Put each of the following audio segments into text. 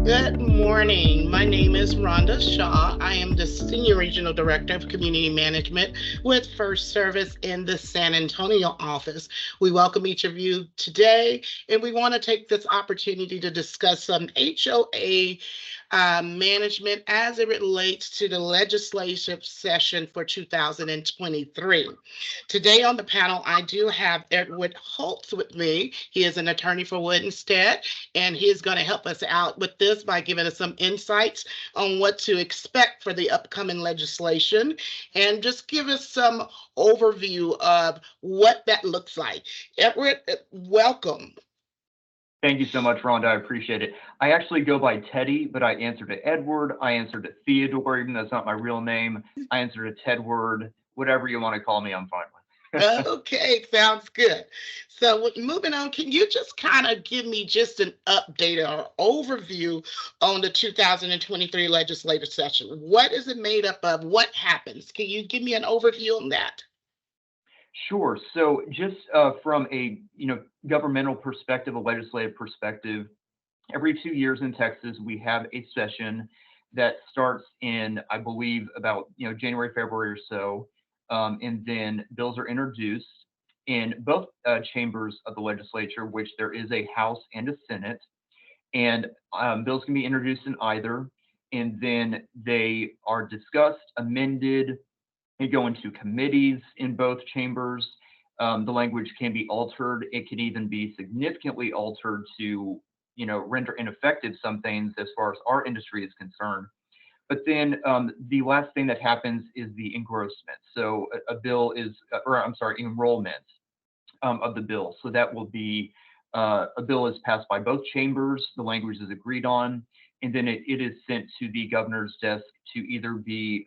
Good morning. My name is Rhonda Shaw. I am the Senior Regional Director of Community Management with First Service in the San Antonio office. We welcome each of you today, and we want to take this opportunity to discuss some HOA management as it relates to the legislative session for 2023. Today on the panel, I do have Edward Holtz with me. He is an attorney for Winstead, and he is going to help us out with this by giving us some insights on what to expect for the upcoming legislation and just give us some overview of what that looks like. Edward, welcome. Thank you so much, Rhonda. I appreciate it. I actually go by Teddy, but I answer to Edward. I answer to Theodore, even though that's not my real name. I answer to Tedward. Whatever you want to call me, I'm fine with. Okay, sounds good. So moving on, can you just kind of give me just an update or overview on the 2023 legislative session? What is it made up of? What happens? Can you give me an overview on that? Sure. So just from a governmental perspective, a legislative perspective, every 2 years in Texas, we have a session that starts in, I believe, about January, February or so, and then bills are introduced in both chambers of the legislature, which there is a House and a Senate, and bills can be introduced in either, and then they are discussed, amended. They go into committees in both chambers. The language can be altered. It could even be significantly altered to, render ineffective some things as far as our industry is concerned. But then the last thing that happens is the engrossment. So a bill is, or I'm sorry, enrollment of the bill. So that will be a bill is passed by both chambers. The language is agreed on, and then it is sent to the governor's desk to either be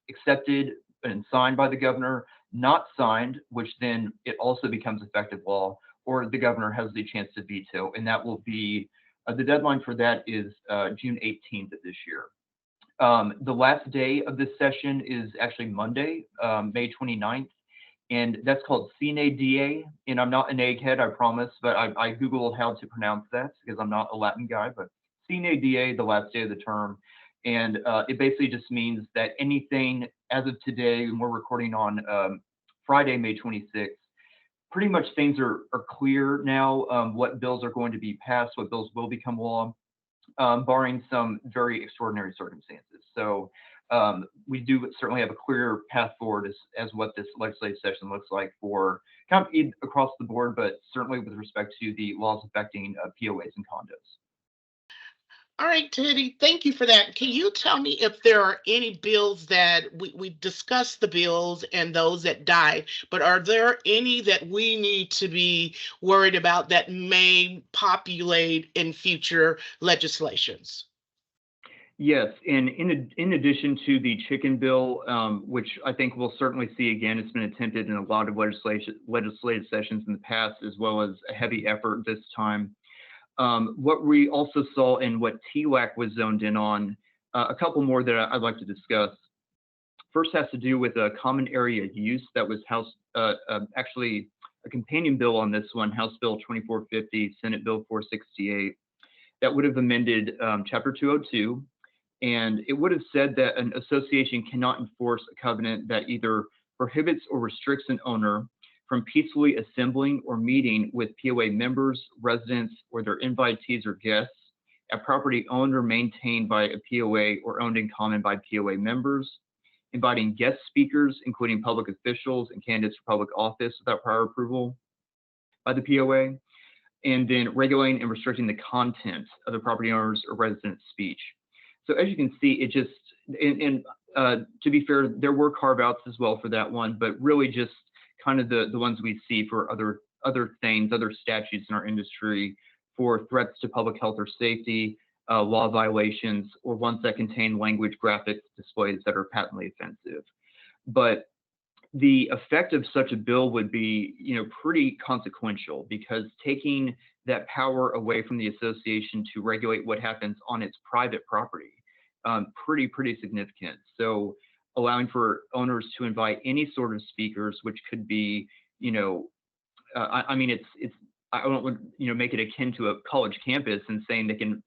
accepted and signed by the governor, not signed, which then it also becomes effective law, or the governor has the chance to veto, and that will be the deadline for that is June 18th of this year. The last day of this session is actually Monday, May 29th, and that's called Sine Die. And I'm not an egghead, I promise, but I Googled how to pronounce that because I'm not a Latin guy, but Sine Die, the last day of the term. And it basically just means that anything as of today, and we're recording on Friday, May 26th, pretty much things are clear now, what bills are going to be passed, what bills will become law, barring some very extraordinary circumstances. So we do certainly have a clear path forward as what this legislative session looks like for kind of across the board, but certainly with respect to the laws affecting POAs and condos. All right, Teddy, thank you for that. Can you tell me if there are any bills that we discussed the bills and those that died, but are there any that we need to be worried about that may populate in future legislations? Yes, and in addition to the chicken bill, which I think we'll certainly see again, it's been attempted in a lot of legislative sessions in the past, as well as a heavy effort this time. What we also saw and what TLAC was zoned in on, a couple more that I'd like to discuss. First has to do with a common area use that was actually a companion bill on this one, House Bill 2450, Senate Bill 468, that would have amended Chapter 202. And it would have said that an association cannot enforce a covenant that either prohibits or restricts an owner from peacefully assembling or meeting with POA members, residents, or their invitees or guests at property owned or maintained by a POA or owned in common by POA members, inviting guest speakers, including public officials and candidates for public office without prior approval by the POA, and then regulating and restricting the content of the property owner's or resident's speech. So as you can see, it just, and to be fair, there were carve-outs as well for that one, but really just kind of the ones we see for other things, other statutes in our industry for threats to public health or safety, law violations, or ones that contain language, graphics, displays that are patently offensive. But the effect of such a bill would be, pretty consequential, because taking that power away from the association to regulate what happens on its private property, pretty significant. So allowing for owners to invite any sort of speakers, which could be, I mean, it's I don't want make it akin to a college campus and saying they can,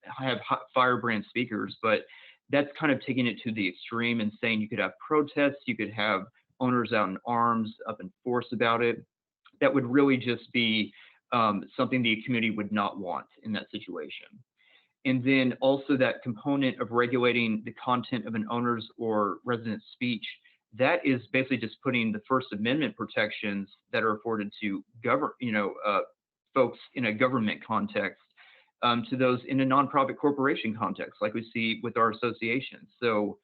have firebrand speakers, but that's kind of taking it to the extreme and saying you could have protests, you could have owners out in arms, up in force about it. That would really just be something the community would not want in that situation. And then also that component of regulating the content of an owner's or resident's speech, that is basically just putting the First Amendment protections that are afforded to folks in a government context to those in a nonprofit corporation context, like we see with our associations. So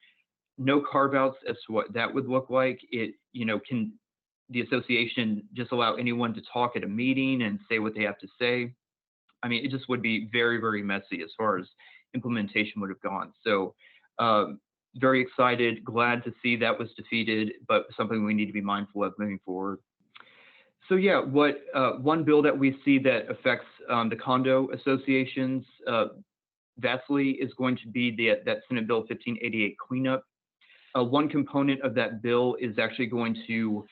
no carve outs as to what that would look like. Can the association just allow anyone to talk at a meeting and say what they have to say? I mean, it just would be very, very messy as far as implementation would have gone. So very excited, glad to see that was defeated, but something we need to be mindful of moving forward. So yeah, what one bill that we see that affects the condo associations vastly is going to be that Senate Bill 1588 cleanup. One component of that bill is actually going to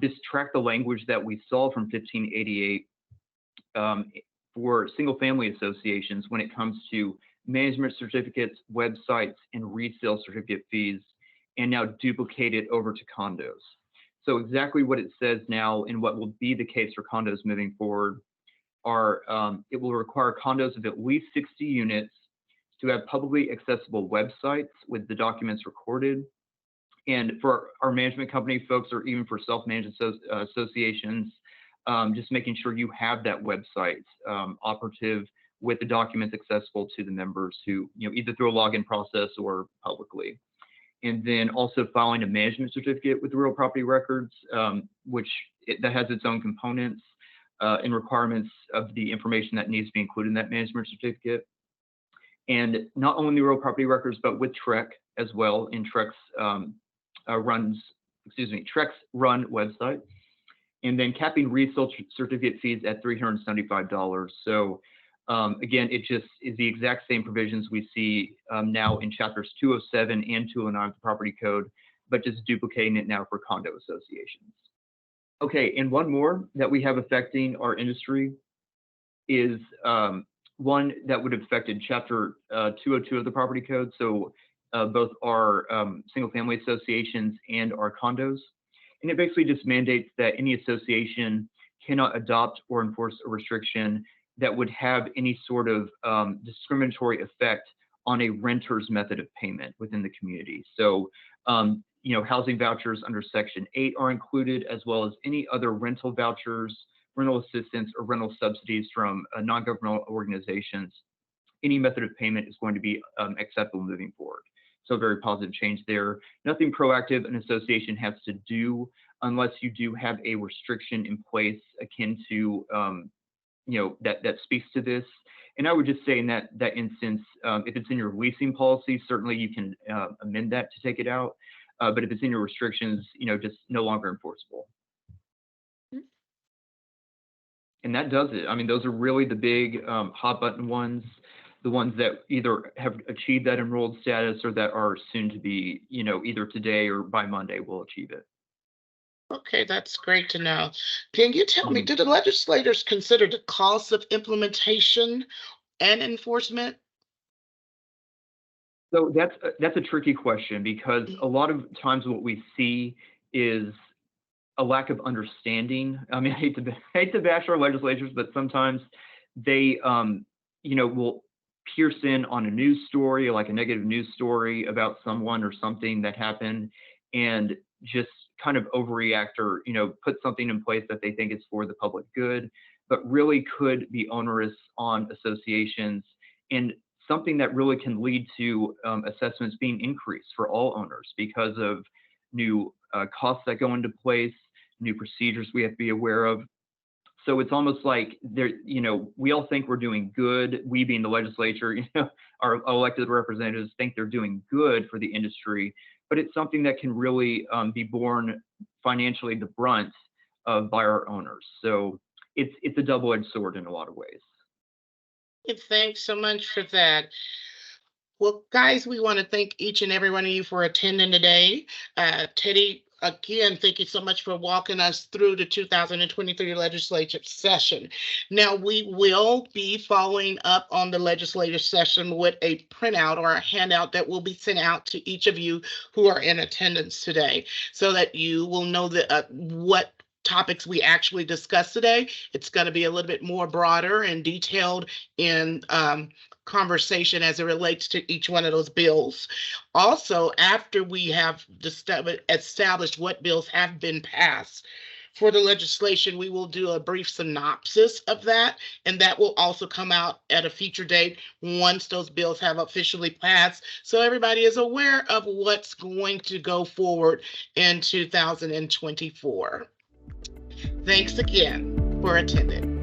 distract the language that we saw from 1588 for single-family associations when it comes to management certificates, websites, and resale certificate fees, and now duplicate it over to condos. So exactly what it says now and what will be the case for condos moving forward are it will require condos of at least 60 units to have publicly accessible websites with the documents recorded. And for our management company folks, or even for self-managed associations, just making sure you have that website operative with the documents accessible to the members who, either through a login process or publicly. And then also filing a management certificate with the real property records, that has its own components and requirements of the information that needs to be included in that management certificate. And not only the real property records, but with TREC as well, in TREC's TREC's run website. And then capping resale certificate fees at $375. So again, it just is the exact same provisions we see now in chapters 207 and 209 of the property code, but just duplicating it now for condo associations. Okay, and one more that we have affecting our industry is one that would have affected chapter 202 of the property code. So both our single family associations and our condos. And it basically just mandates that any association cannot adopt or enforce a restriction that would have any sort of discriminatory effect on a renter's method of payment within the community. So, housing vouchers under Section 8 are included, as well as any other rental vouchers, rental assistance, or rental subsidies from non-governmental organizations. Any method of payment is going to be acceptable moving forward. So a very positive change there. Nothing proactive an association has to do unless you do have a restriction in place akin to, that speaks to this. And I would just say in that instance, if it's in your leasing policy, certainly you can amend that to take it out. But if it's in your restrictions, just no longer enforceable. And that does it. I mean, those are really the big hot button ones, the ones that either have achieved that enrolled status or that are soon to be, either today or by Monday will achieve it. Okay, that's great to know. Can you tell me, do the legislators consider the cost of implementation and enforcement? So that's a tricky question, because a lot of times what we see is a lack of understanding. I mean, I hate to bash our legislators, but sometimes they, will pierce in on a news story, like a negative news story about someone or something that happened, and just kind of overreact or, put something in place that they think is for the public good, but really could be onerous on associations, and something that really can lead to assessments being increased for all owners because of new costs that go into place, new procedures we have to be aware of. So it's almost like we all think we're doing good. We being the legislature, our elected representatives think they're doing good for the industry, but it's something that can really be borne financially the brunt of by our owners. So it's a double-edged sword in a lot of ways. Thanks so much for that. Well, guys, we want to thank each and every one of you for attending today. Teddy Again, thank you so much for walking us through the 2023 legislative session. Now, we will be following up on the legislative session with a printout or a handout that will be sent out to each of you who are in attendance today, so that you will know what topics we actually discussed today. It's going to be a little bit more broader and detailed in conversation as it relates to each one of those bills. Also, after we have established what bills have been passed for the legislation, we will do a brief synopsis of that, and that will also come out at a future date once those bills have officially passed, so everybody is aware of what's going to go forward in 2024. Thanks again for attending.